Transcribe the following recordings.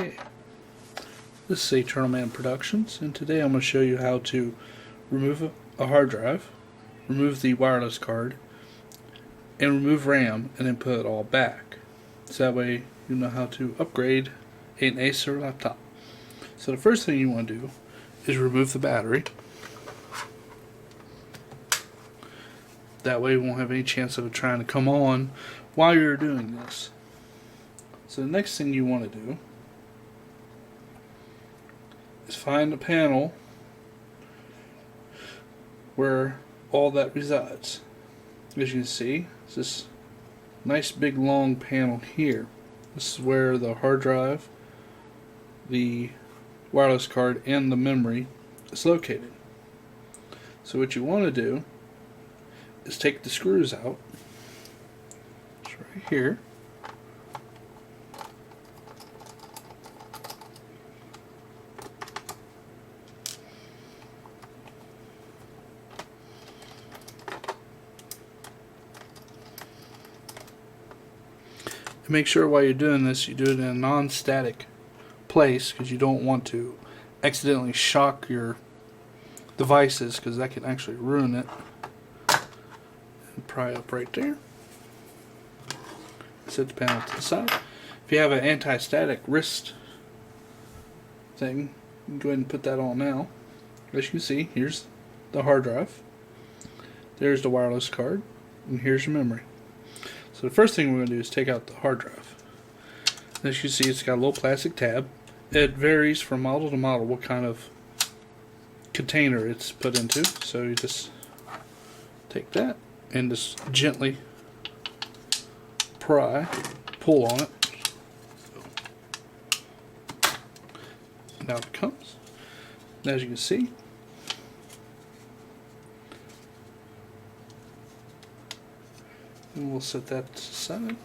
Okay, this is Eternal Man Productions, and today I'm going to show you how to remove a hard drive, remove the wireless card, and remove RAM, and then put it all back. So that way you know how to upgrade an Acer laptop. So the first thing you want to do is remove the battery. That way you won't have any chance of it trying to come on while you're doing this. So the next thing you want to do is find the panel where all that resides. As you can see, it's this nice big long panel here. This is where the hard drive, the wireless card, and the memory is located. So what you want to do is take the screws out. It's right here. Make sure while you're doing this you do it in a non-static place, because you don't want to accidentally shock your devices, because that can actually ruin it. And pry up right there. Set the panel to the side. If you have an anti-static wrist thing, you can go ahead and put that on now. As you can see, here's the hard drive, there's the wireless card, and here's your memory. So the first thing we're going to do is take out the hard drive. As you can see, it's got a little plastic tab. It varies from model to model what kind of container it's put into. So you just take that and just gently pull on it. And out it comes. And as you can see, and we'll set that to the side.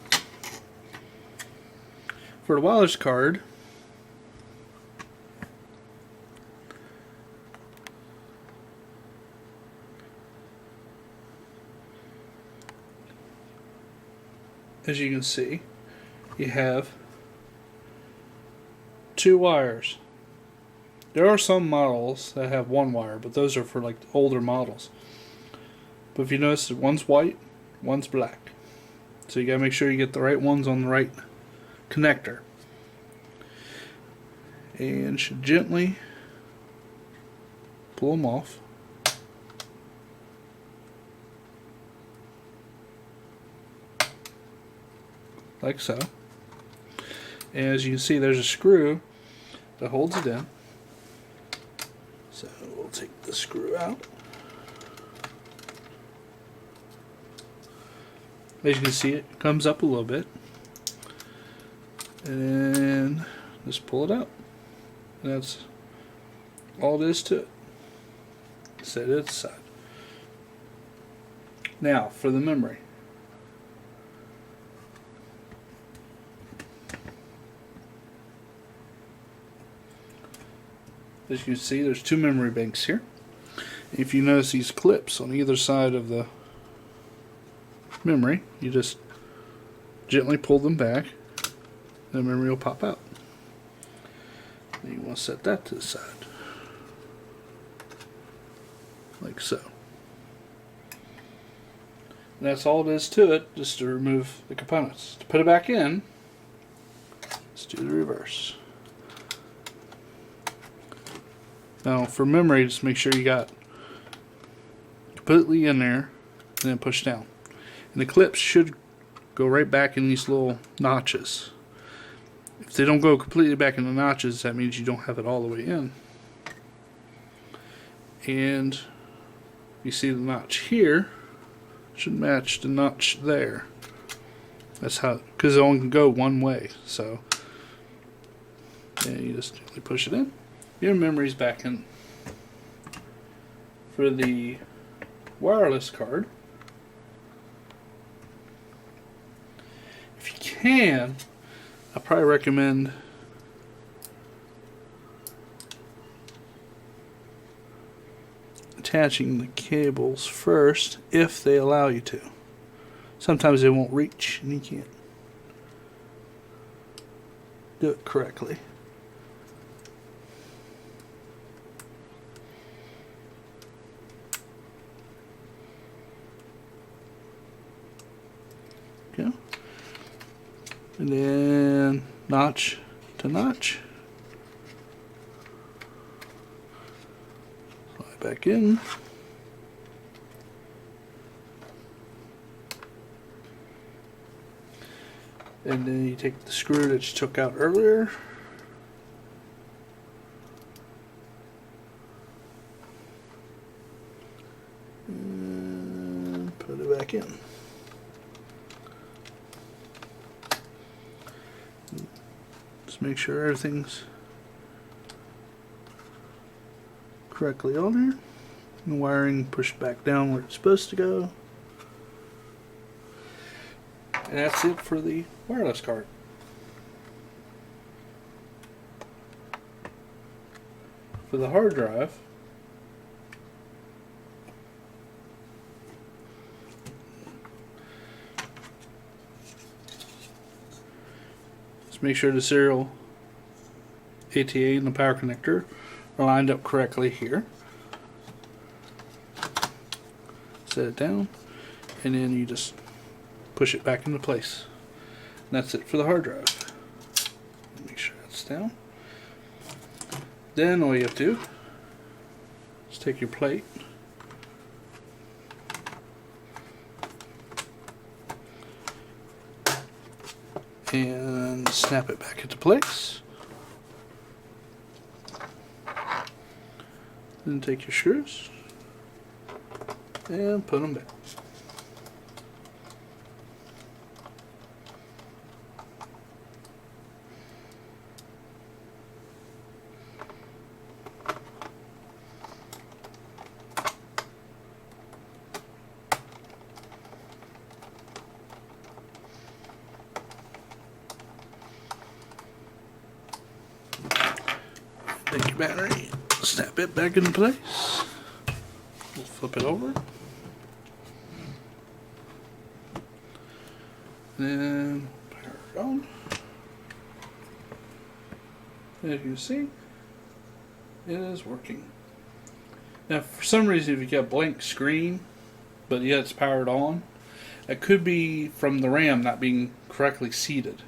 For the wireless card, as you can see, you have two wires. There are some models that have one wire, but those are for like older models. But if you notice, one's white, one's black. So you gotta make sure you get the right ones on the right connector. And should gently pull them off. Like so. And as you can see, there's a screw that holds it in. So we'll take the screw out. As you can see, it comes up a little bit, and just pull it out. And that's all there is to it. Set it aside. Now for the memory. As you can see, there's two memory banks here. If you notice these clips on either side of the memory, you just gently pull them back, and the memory will pop out. Then you want to set that to the side, like so. And that's all it is to it, just to remove the components. To put it back in, let's do the reverse. Now for memory, just make sure you got completely in there, and then push down. And the clips should go right back in these little notches. If they don't go completely back in the notches, that means you don't have it all the way in. And you see the notch here should match the notch there. That's how, because it only can go one way. So yeah, you just gently push it in. Your memory's back in. For the wireless card, if you can, I probably recommend attaching the cables first, if they allow you to. Sometimes they won't reach and you can't do it correctly. And then notch to notch. Slide back in. And then you take the screw that you took out earlier. And put it back in. Just make sure everything's correctly on there. And wiring pushed back down where it's supposed to go. And that's it for the wireless card. For the hard drive, just make sure the serial ATA and the power connector are lined up correctly here. Set it down, and then you just push it back into place. And that's it for the hard drive. Make sure that's down. Then all you have to do is take your plate and snap it back into place. Then take your screws and put them back. Take your battery, snap it back into place. We'll flip it over. Then power it on. As you can see, it is working. Now, for some reason, if you get a blank screen, but yet it's powered on, it could be from the RAM not being correctly seated.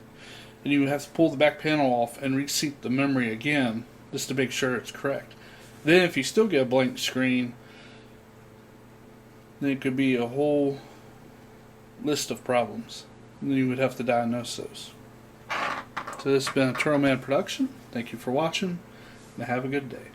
And you would have to pull the back panel off and reseat the memory again, just to make sure it's correct. Then if you still get a blank screen, then it could be a whole list of problems. And then you would have to diagnose those. So this has been a Turtleman production. Thank you for watching, and have a good day.